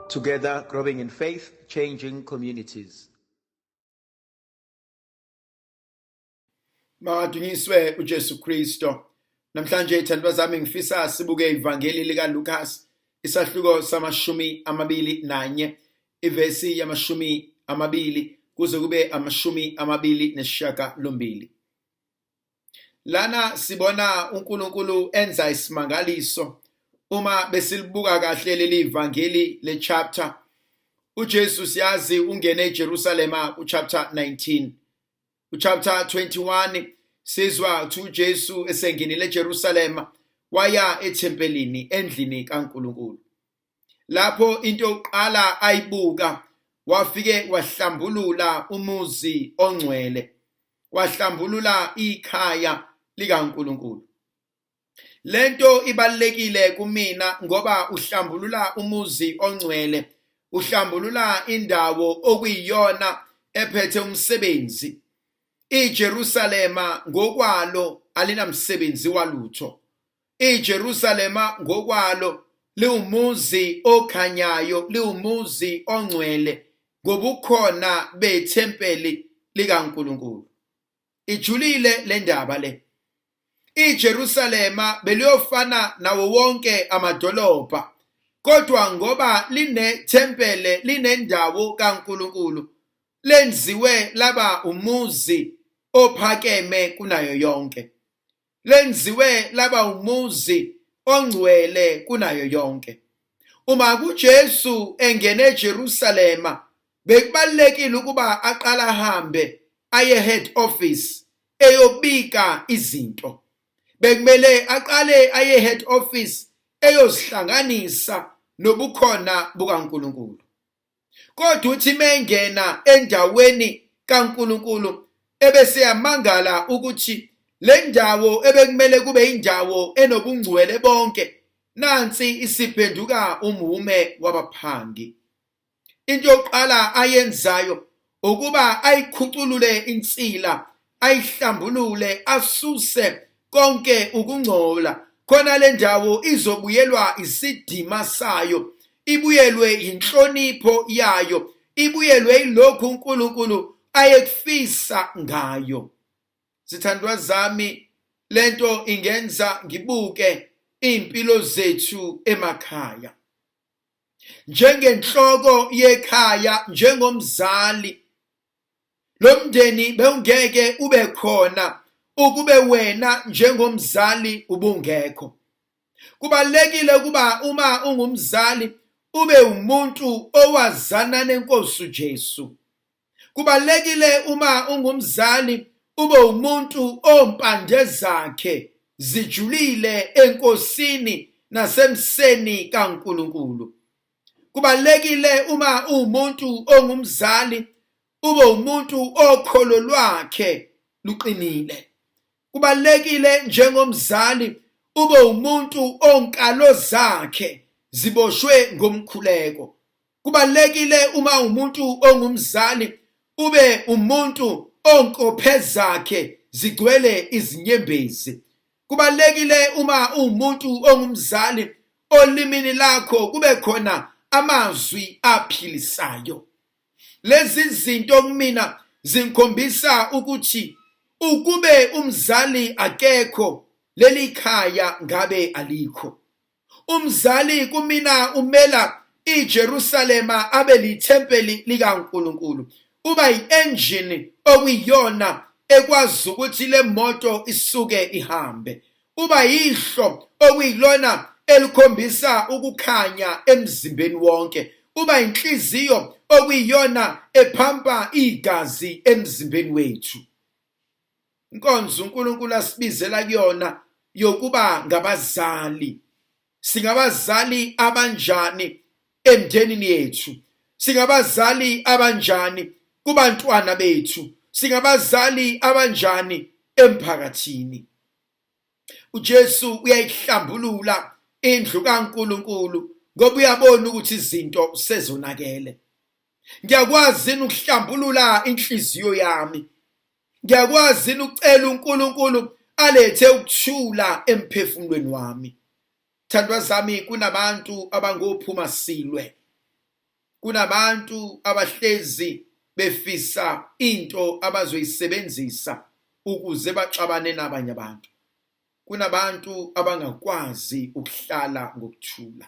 Together, growing in faith, changing communities. Madunyiswe uJesu Kristo. Namhlanje ithandwa zami ngifisa sibuke ivangeli lika Lucas isahluko samashumi amabili nanye ivesi yamashumi amabili kuze kube amashumi amabili nesishiyagalombili. Lana sibona uNkulunkulu enza isimangaliso. Uma besilibuka kahle leli ivangeli le chapter, uJesu siyazi ungene eJerusalema kuchapter 19. Chapter 21 sizwa ukuthi uJesu esengenile eJerusalema waya ethempelini endlini kaNkulunkulu. Lapho into yokuqala ayibuka wafike wahlambulula umuzi ongcwele, wahlambulula ikhaya likaNkulunkulu. Lento ibalekile kumina ngoba uhlambulula umuzi ongcwele, uhlambulula indawo okuyiyona ephethe umsebenzi. iJerusalema ngokwalo alinamsebenzi walutho. iJerusalema ngokwalo liwumuzi okhanyayo, liwumuzi ongcwele ngobukhona bethempeli likaNkulunkulu. Ijulile le ndaba le. iJerusalema beliyofana nawo wonke amadolobha, kodwa ngoba linethempele, linendawo kaNkulunkulu, lenziwe laba umuzi ophakeme kunayo yonke. Lenziwe laba umuzi ongcwele kunayo yonke. Uma kuJesu engene eJerusalema, bekubalekile ukuba aqala ahambe aye head office eyobika izinto. Bekumele aqale aye head office eyozihlanganisa nobukhona bukaNkulunkulu. Kodwa uthi mengena endaweni kaNkulunkulu ebese yamangala ukuthi le ndawo ebekumele kube indawo enobungcwele bonke, nansi isiphenduka umume wabaphangi. Into yokuqala ayenzayo ukuba ayikhuculule insila, ayihlambulule, asuse konke ukungcola, khona le ndawo izobuyelwa isidima sayo, ibuyelwe inhlonipho yayo, ibuyelwe ilokhu uNkulunkulu ayekufisa ngayo. Zithandwa zami, lento ingenza ngibuke impilo zethu emakhaya. Njengenhloko yekhaya, njengomzali, lo mndeni bewungeke ube khona ukube wena njengomzali ubungekho. Kubalekile ukuba uma ungumzali ube umuntu owazana neNkosi uJesu. Kubalekile uma ungumzali ube umuntu ompande zakhe zijulile eNkosini nasemseni kaNkulunkulu. Kubalekile uma umuntu ongumzali ube umuntu okholo lwakhe luqinile. Kubalekile njengomzali ube umuntu onkalo zakhe ziboshwe ngomkhuleko. Kubalekile uma umuntu ongumzali ube umuntu onkophe zakhe zigcwele izinyembezi. Kubalekile uma umuntu ongumzali olimini lakho kube khona amazwi aphilisayo. Lezi zinto kumina zinkhombisa ukuthi ukube umzali akekho, leli khaya ngabe alikho. Umzali kumina umela iJerusalema abe lithempeli likaNkulunkulu. Uba yi-engine okuyiyona ekwazi ukuthi le moto isuke ihambe. Uba yihlo okuyilona elikhombisa ukukhanya emzimbeni wonke. Uba inhliziyo okuyiyona ephampa igazi emzimbeni wethu. Inkonzo uNkulunkulu asibizela kuyona yokuba ngabazali. Singabazali abanjani emndenini yethu? Singabazali abanjani kubantwana bethu? Singabazali abanjani emphakathini? uJesu uyayihlambulula indlu kaNkulunkulu ngoba uyabona ukuthi izinto sezonakele. Ngiyakwazi ukuhlambulula inhliziyo yami. Ngiyakwazi ukucela uNkulunkulu alethe ukuthula emphefumulweni wami. Thandwa zami, kunabantu abangophuma silwe. Kunabantu abahlezi befisa into abazoyisebenzisa ukuze baxabane nabanye abantu. Kunabantu abangakwazi ukuhlala ngokuthula.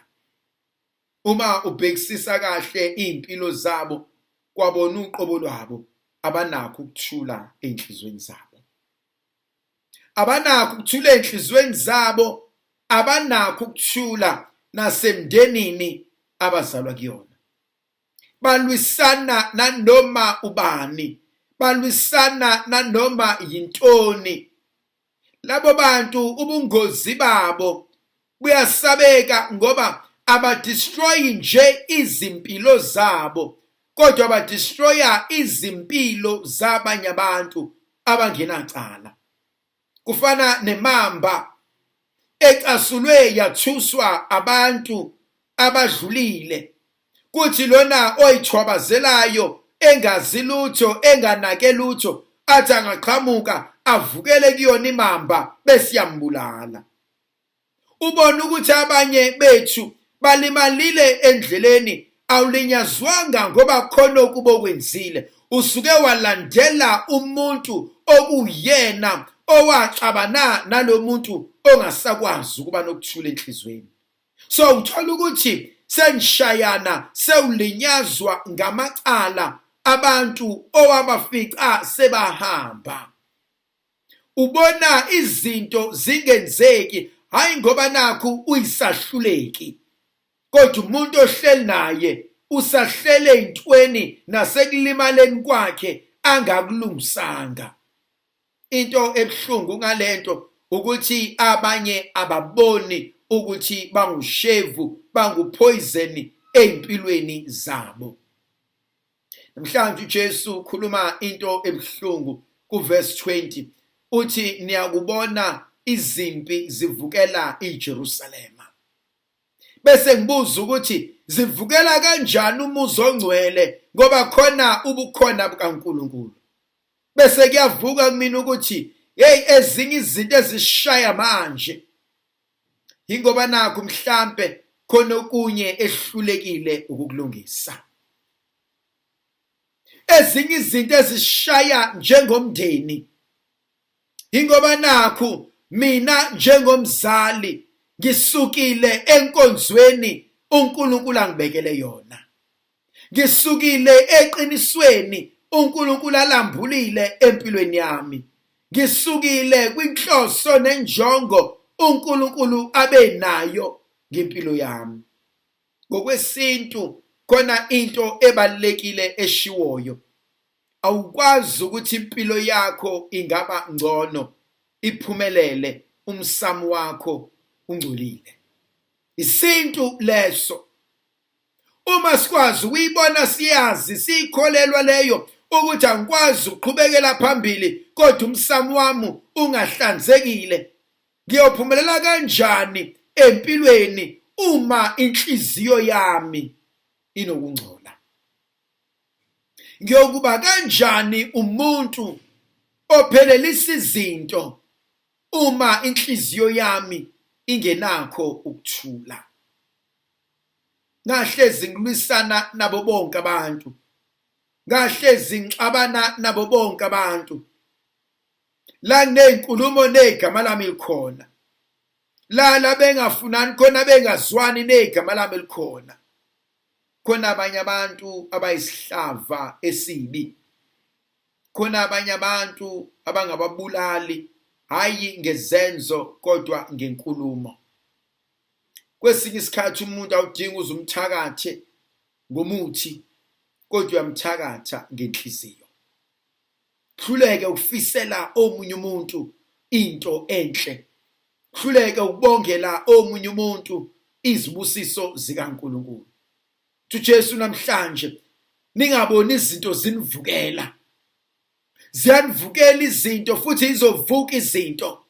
Uma ubhekisisa kahle impilo zabo kwabona uqobo lwabo, abanakho ukuthula enhlizweni zabo. Abanakho ukuthula enhlizweni zabo, abanakho ukuthula nasemndenini abazalwa kuyona. Balwisana nanoma ubani, balwisana nanoma yintoni. Labo bantu ubungozi babo buyasabeka ngoba abadestroy nje izimpilo zabo, kodwa abadestroya izimpilo zabanye abantu abangenacala. Kufana nemamba ecasulwe yathuswa abantu abadlulile, kuthi lona oyithwabazelayo engazi lutho enganake lutho athi angaqhamuka avukele kuyona imamba besiyambulala. Ubona ukuthi abanye bethu balimalile endleleni, awulinyazwanga ngoba khona okubo kwenzile. Usuke walandela umuntu okuyena owaxabana nalomuntu ongasakwazi ukuba nokuthula enhlizweni. So uthola ukuthi senishayana, sewulinyazwa ngamacala abantu owabafica sebahamba. Ubona izinto zingenzeki, hayi ngoba nakho uyisahluleki, kodwa umuntu ohleli naye usahlele intweni nasekulimaleni kwakhe angakulungisanga. Into ebhlungu ngalento ukuthi abanye ababoni ukuthi bangushevu, bangupoison empilweni zabo. Namhlanje uJesu ukhuluma into ebhlungu kuverse 20. Uthi niyakubona izimpi zivukela iJerusalema. Bese ngibuza ukuthi zivukela kanjani umuzi ongcwele ngoba khona ubukhona bukaNkulunkulu. Bese kuyavuka kumina ukuthi hey, ezinye izinto ezishaya manje ingoba nakho mhlambe khona okunye ehlulekile ukukulungisa. Ezinye izinto ezishaya njengomndeni ingoba nakho mina njengomzali ngisukile enkonzweni uNkulunkulu angibekele yona. Ngisukile eqinisweni uNkulunkulu alambulile empilweni yami. Ngisukile kwinhloso nenjongo uNkulunkulu abenayo ngempilo yami. Ngokwesintu khona into ebalekile eshiwoyo. Awukwazi ukuthi impilo yakho ingaba ngcono, iphumelele, umsamo wakho ungcolile. Isintu leso. Uma sikwazi uyibona siyazi sikholelwa leyo ukuthi angikwazi ukuqhubekela phambili kodwa umsamo wami ungahlanzekile, ngiyophumelela kanjani empilweni uma inhliziyo yami inokungcola? Ngiyokuba kanjani umuntu ophelelisa izinto uma inhliziyo yami ingenakho ukuthula? Ngahlezi ngilwisana nabo bonke abantu, ngahlezi ngixabana nabo bonke abantu. La kunezinkulumo negama lami likhona, la bengafunani khona bengazwani negama lami likhona. Khona abanye abantu abayisihlava esibi, khona abanye abantu abangababulali, hayi ngezenzo kodwa ngenkulumo. Kwesinye isikhathi umuntu awudinga uzumthakathe ngomuthi kodwa uyamthakatha ngenhliziyo. Hluleke ukufisela omunye umuntu into enhle, hluleke ukubongela omunye umuntu izibusiso zikaNkulunkulu. uJesu namhlanje ningaboni izinto zinivukela, ziyanivukela izinto futhi izovuka izinto.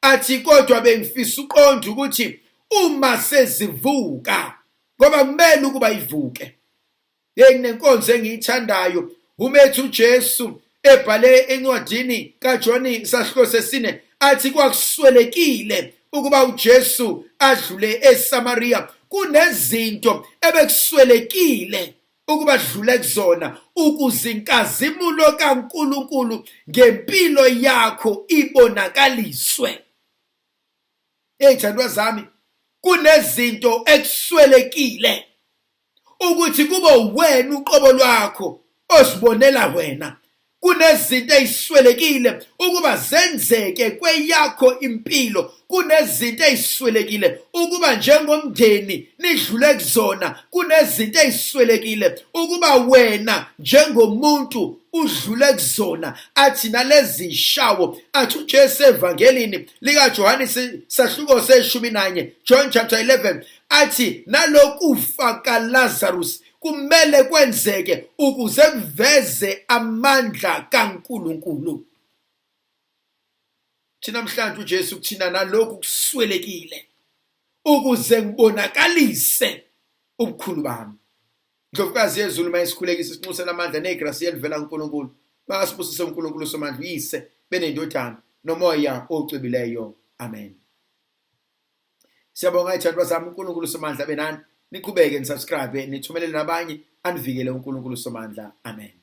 Athi kodwa bengifisa uqonda ukuthi uma sezivuka, ngoba kumele ukuba ivuke. Nenkonzo engiyithandayo umethu uJesu ebhale encwadini kaJohn isahluko sesine athi kwakuswelekile ukuba uJesu adlule eSamaria. Kunezinto ebekuswelekile ukuba dlule kuzona ukuze inkazimulo kaNkulunkulu ngempilo yakho ibonakaliswe. Ey'thandwa zami, kunezinto ekuswelekile ukuthi kube wena uqobo lwakho ozibonela wena. Kunezinto eziswelekile ukuba zenzeke kweyakho impilo. Kunezinto eziswelekile ukuba njengomndeni nidlule kuzona. Kunezinto eziswelekile ukuba wena njengomuntu udlule kuzona. Athi nalezi shawo athi uJesu evangelini lika Johane sahluko se-11, John chapter 11, athi nalokufa kaLazarus kumele kwenzeke ukuze kuveze amandla kaNkulunkulu. Thina namhlanje uJesu kuthina nalokhu kuswelekile ukuze ngibonakalise ubukhulu bami. Ndlovukazi yezulu mayisikhulekisa isinxusela amandla negrasi elivela kuNkulunkulu. Makasibusise uNkulunkulu somandla uyise benendodana nomoya ocwebileyo. Amen. Siyabonga ithandwa zami uNkulunkulu somandla benani. Niqhubeke nisubscribe nithumelele nabanye anivikele uNkulunkulu somandla. Amen.